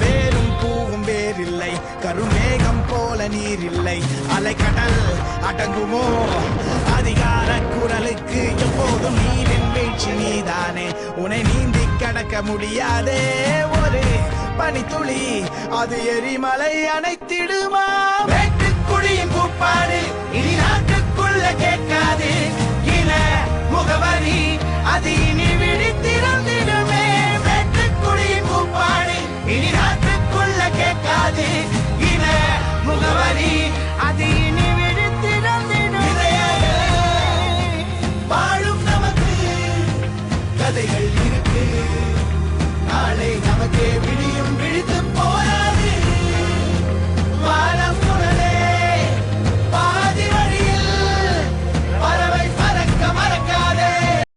வேரும் பூவும் வேறில்லை, கருமேகம் போல நீர் இல்லை, அலைக்கடல் அடங்குமோ அதிகார குரலுக்கு? எப்போதும் நீரின் வீழ்ச்சி நீதானே, உன்னை நீந்தி கடக்க முடியாதே ஒரு பனித்துளி, அது எரிமலை அணைத்திடுமா? வேட்டுக்குழியின் கூப்பாடு இனி நாட்டுக்குள்ள கேட்காது, இன முகவரி அது